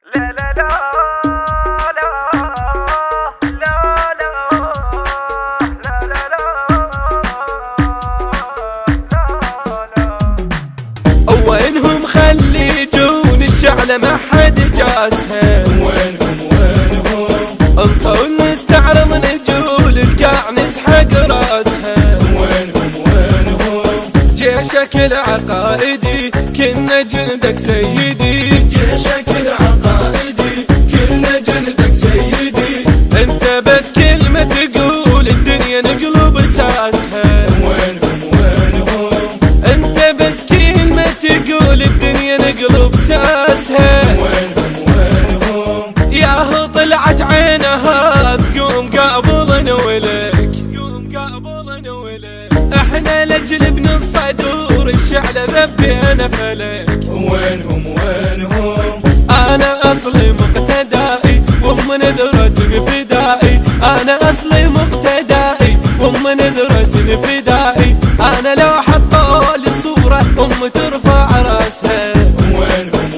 لا لا لا وينهم خلي يجون الشعلة ما حد جاسها. وينهم انصوا نستعرض نجول القاع نسحق راسها. وينهم جيشك العقائدي كنا جندك سيدي. جيشك العقائدي كنا جندك سيدي. انت بس كلمة تقول الدنيا نقلب اساسها. وينهم انت بس كلمة تقول الدنيا نقلب اساسها. وينهم ياهو طلعت عينها تقوم قابلنا ولك. احنا لجل بن الصدور الشعلة ذبي انا فلك. وينهم انا اصلي مقتدائي وام نذرة فدائي. انا اصلي مقتدائي وام نذرة فدائي. انا لو حطوا لي صورة ام ترفع راسها. وينهم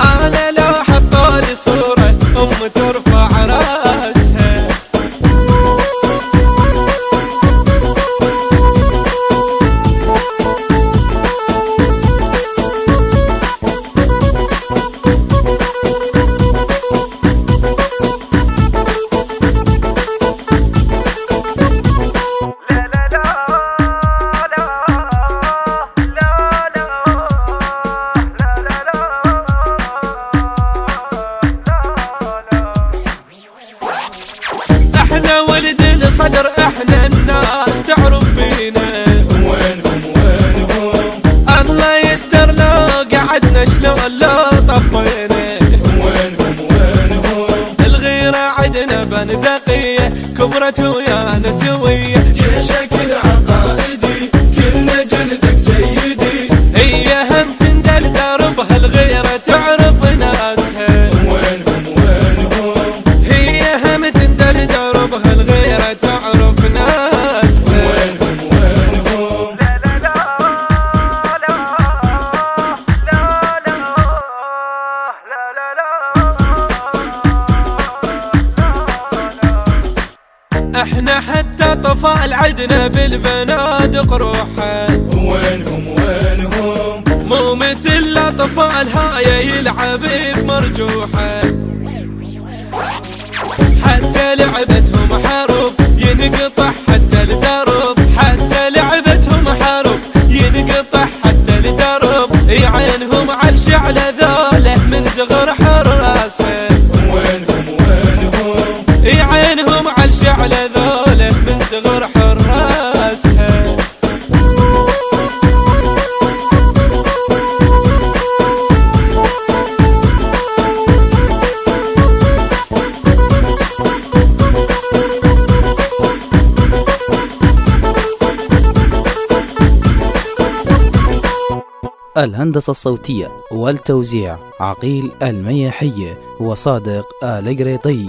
انا لو حطوا لي صورة ام ترفع راسها. احنا ولد الصدر احنا الناس تعرف بينا. وينهم الله يستر لو قعدنا شلون لو طبينا. وينهم الغيرة عدنا بندقية كبرت ويانا سوية. جيشك العقائدي كنا جندك سيدي. هي هم تندل دربها الغيرة تعرف ناسها. وينهم هي هم تندل دربها الغيرة تعرف ناسها. وينهم احنا حتى طفال عدنا بالبنادق روحه. وينهم مو مثل الاطفال هاي يلعب بمرجوحه. حتى لعبتهم حرب ينقطع حتى الدرب. حتى لعبتهم حرب ينقطع حتى الدرب. يعينهم على الشعلة ذوله من صغر حراسها. وينهم يعينهم على الشعلة ذوله من صغر حراسها. الهندسة الصوتية والتوزيع عقيل المياحي وصادق القريطي.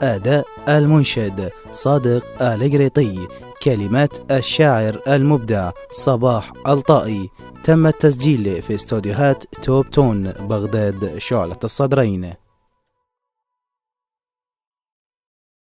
أداء المنشد صادق القريطي. كلمات الشاعر المبدع صباح الطائي. تم التسجيل في استوديوهات توب تون بغداد شعلة الصدرين.